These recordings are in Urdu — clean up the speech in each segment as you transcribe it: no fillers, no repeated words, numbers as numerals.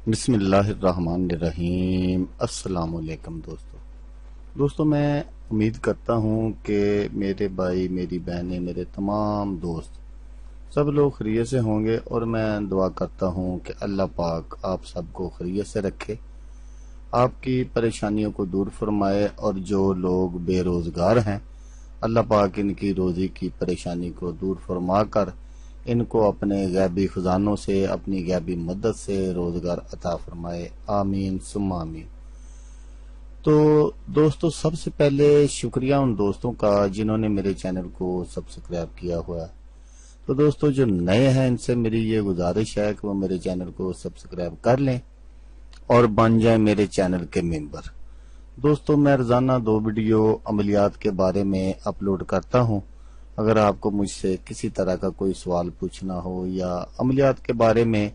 بسم اللہ الرحمن الرحیم۔ السلام علیکم دوستو میں امید کرتا ہوں کہ میرے بھائی، میری بہنیں، میرے تمام دوست سب لوگ خیریت سے ہوں گے، اور میں دعا کرتا ہوں کہ اللہ پاک آپ سب کو خیریت سے رکھے، آپ کی پریشانیوں کو دور فرمائے، اور جو لوگ بے روزگار ہیں اللہ پاک ان کی روزی کی پریشانی کو دور فرما کر ان کو اپنے غیبی خزانوں سے، اپنی غیبی مدد سے روزگار عطا فرمائے، آمین ثم آمین۔ تو دوستو، سب سے پہلے شکریہ ان دوستوں کا جنہوں نے میرے چینل کو سبسکرائب کیا ہوا ہے۔ تو دوستو جو نئے ہیں ان سے میری یہ گزارش ہے کہ وہ میرے چینل کو سبسکرائب کر لیں اور بن جائیں میرے چینل کے ممبر۔ دوستو میں روزانہ 2 ویڈیو عملیات کے بارے میں اپلوڈ کرتا ہوں۔ اگر آپ کو مجھ سے کسی طرح کا کوئی سوال پوچھنا ہو یا عملیات کے بارے میں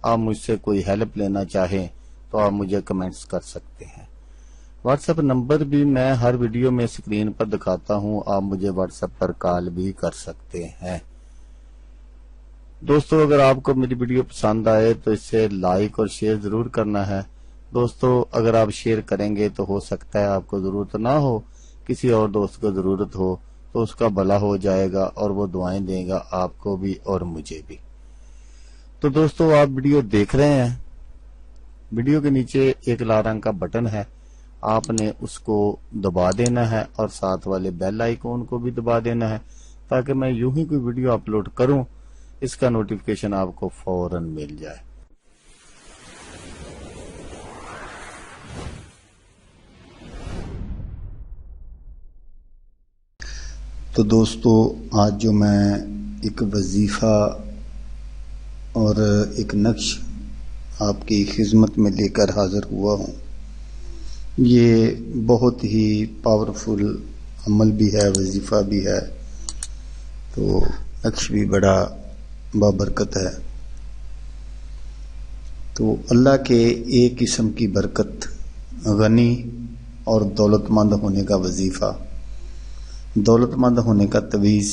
آپ مجھ سے کوئی ہیلپ لینا چاہیں تو آپ مجھے کمنٹس کر سکتے ہیں۔ واٹس ایپ نمبر بھی میں ہر ویڈیو میں اسکرین پر دکھاتا ہوں، آپ مجھے واٹس ایپ پر کال بھی کر سکتے ہیں۔ دوستو اگر آپ کو میری ویڈیو پسند آئے تو اسے لائک اور شیئر ضرور کرنا ہے۔ دوستو اگر آپ شیئر کریں گے تو ہو سکتا ہے آپ کو ضرورت نہ ہو، کسی اور دوست کو ضرورت ہو تو اس کا بھلا ہو جائے گا اور وہ دعائیں دے گا آپ کو بھی اور مجھے بھی۔ تو دوستو آپ ویڈیو دیکھ رہے ہیں، ویڈیو کے نیچے ایک لال رنگ کا بٹن ہے، آپ نے اس کو دبا دینا ہے اور ساتھ والے بیل آئیکن کو بھی دبا دینا ہے تاکہ میں یوں ہی کوئی ویڈیو اپلوڈ کروں اس کا نوٹیفیکیشن آپ کو فوراً مل جائے۔ تو دوستو آج جو میں ایک وظیفہ اور ایک نقش آپ کی خدمت میں لے کر حاضر ہوا ہوں، یہ بہت ہی پاورفل عمل بھی ہے، وظیفہ بھی ہے، تو نقش بھی بڑا بابرکت ہے۔ تو اللہ کے ایک قسم کی برکت، غنی اور دولت مند ہونے کا وظیفہ، دولت مند ہونے کا تویز،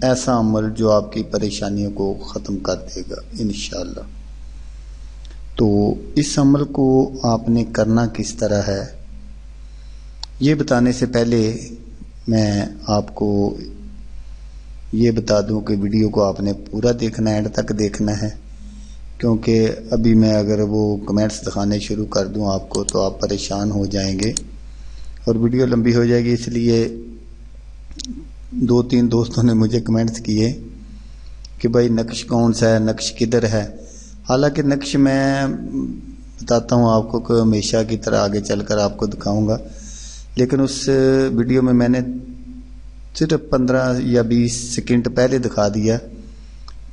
ایسا عمل جو آپ کی پریشانیوں کو ختم کر دے گا انشاءاللہ۔ تو اس عمل کو آپ نے کرنا کس طرح ہے یہ بتانے سے پہلے میں آپ کو یہ بتا دوں کہ ویڈیو کو آپ نے پورا دیکھنا ہے، اینڈ تک دیکھنا ہے، کیونکہ ابھی میں اگر وہ کمنٹس دکھانے شروع کر دوں آپ کو تو آپ پریشان ہو جائیں گے اور ویڈیو لمبی ہو جائے گی۔ اس لیے 2-3 دوستوں نے مجھے کمنٹس کیے کہ بھائی نقش کون سا ہے، نقش کدھر ہے۔ حالانکہ نقش میں بتاتا ہوں آپ کو کہ ہمیشہ کی طرح آگے چل کر آپ کو دکھاؤں گا، لیکن اس ویڈیو میں نے صرف 15 یا 20 سیکنڈ پہلے دکھا دیا،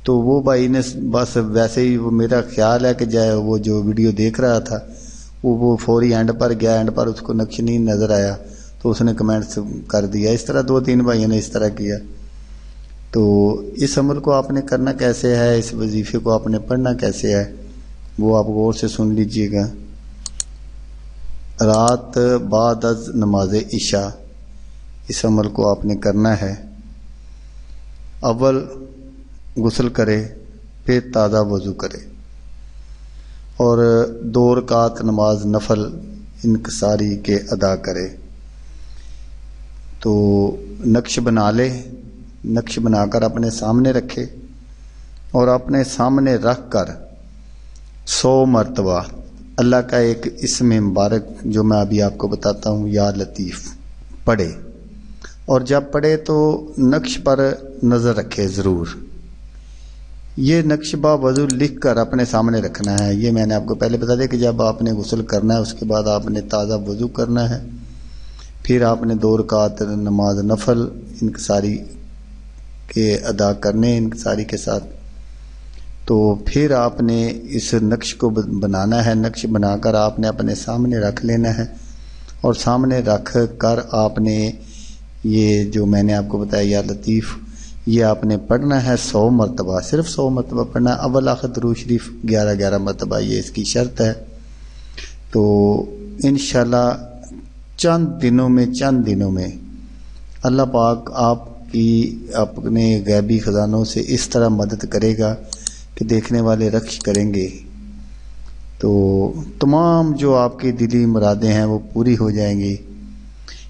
تو وہ بھائی نے بس ویسے ہی، وہ میرا خیال ہے کہ جائے وہ جو ویڈیو دیکھ رہا تھا وہ فوری اینڈ پر گیا، اینڈ پر اس کو نقش نہیں نظر آیا تو اس نے کمنٹس کر دیا۔ اس طرح 2-3 بھائیوں نے اس طرح کیا۔ تو اس عمل کو آپ نے کرنا کیسے ہے، اس وظیفے کو آپ نے پڑھنا کیسے ہے، وہ آپ غور سے سن لیجئے گا۔ رات بعد از نماز عشاء اس عمل کو آپ نے کرنا ہے۔ اول غسل کرے، پھر تازہ وضو کرے اور 2 رکعت نماز نفل انکساری کے ادا کرے۔ تو نقش بنا لے، نقش بنا کر اپنے سامنے رکھے اور اپنے سامنے رکھ کر 100 مرتبہ اللہ کا ایک اسم مبارک جو میں ابھی آپ کو بتاتا ہوں، یا لطیف، پڑھے، اور جب پڑھے تو نقش پر نظر رکھے ضرور۔ یہ نقش با وضو لکھ کر اپنے سامنے رکھنا ہے۔ یہ میں نے آپ کو پہلے بتا دیا کہ جب آپ نے غسل کرنا ہے اس کے بعد آپ نے تازہ وضو کرنا ہے، پھر آپ نے 2 رکعت نماز نفل انکساری کے ادا کرنے، انکساری کے ساتھ، تو پھر آپ نے اس نقش کو بنانا ہے۔ نقش بنا کر آپ نے اپنے سامنے رکھ لینا ہے، اور سامنے رکھ کر آپ نے یہ جو میں نے آپ کو بتایا یا لطیف، یہ آپ نے پڑھنا ہے 100 مرتبہ، صرف 100 مرتبہ پڑھنا ہے۔ اول آخر درود شریف 11 مرتبہ، یہ اس کی شرط ہے۔ تو انشاءاللہ چند دنوں میں اللہ پاک آپ کی اپنے غیبی خزانوں سے اس طرح مدد کرے گا کہ دیکھنے والے رقص کریں گے تو تمام جو آپ کی دلی مرادیں ہیں وہ پوری ہو جائیں گی۔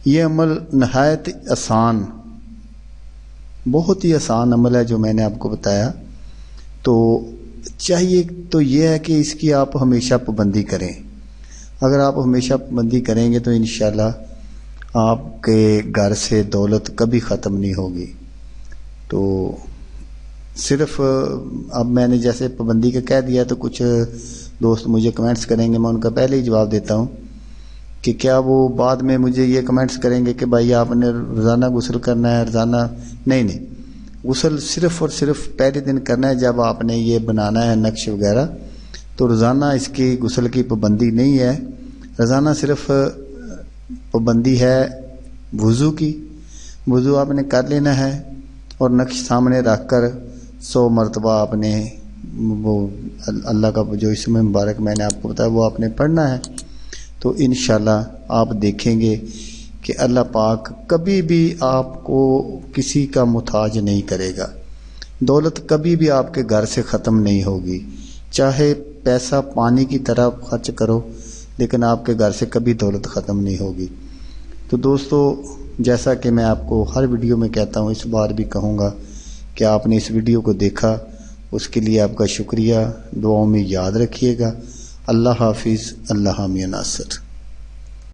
یہ عمل نہایت آسان، بہت ہی آسان عمل ہے جو میں نے آپ کو بتایا۔ تو چاہیے تو یہ ہے کہ اس کی آپ ہمیشہ پابندی کریں۔ اگر آپ ہمیشہ پابندی کریں گے تو انشاءاللہ آپ کے گھر سے دولت کبھی ختم نہیں ہوگی۔ تو صرف اب میں نے جیسے پابندی کا کہہ دیا تو کچھ دوست مجھے کمنٹس کریں گے، میں ان کا پہلے ہی جواب دیتا ہوں کہ کیا وہ بعد میں مجھے یہ کمنٹس کریں گے کہ بھائی آپ نے روزانہ غسل کرنا ہے، روزانہ نہیں، غسل صرف اور صرف پہلے دن کرنا ہے جب آپ نے یہ بنانا ہے نقش وغیرہ، تو روزانہ اس کی غسل کی پابندی نہیں ہے۔ روزانہ صرف پابندی ہے وضو کی، وضو آپ نے کر لینا ہے اور نقش سامنے رکھ کر 100 مرتبہ آپ نے وہ اللہ کا جو اسم مبارک میں نے آپ کو بتایا وہ آپ نے پڑھنا ہے۔ تو انشاءاللہ آپ دیکھیں گے کہ اللہ پاک کبھی بھی آپ کو کسی کا محتاج نہیں کرے گا۔ دولت کبھی بھی آپ کے گھر سے ختم نہیں ہوگی، چاہے پیسہ پانی کی طرح خرچ کرو لیکن آپ کے گھر سے کبھی دولت ختم نہیں ہوگی۔ تو دوستو، جیسا کہ میں آپ کو ہر ویڈیو میں کہتا ہوں، اس بار بھی کہوں گا کہ آپ نے اس ویڈیو کو دیکھا، اس کے لیے آپ کا شکریہ، دعاؤں میں یاد رکھیے گا۔ اللہ حافظ، اللہ حامی ناصر۔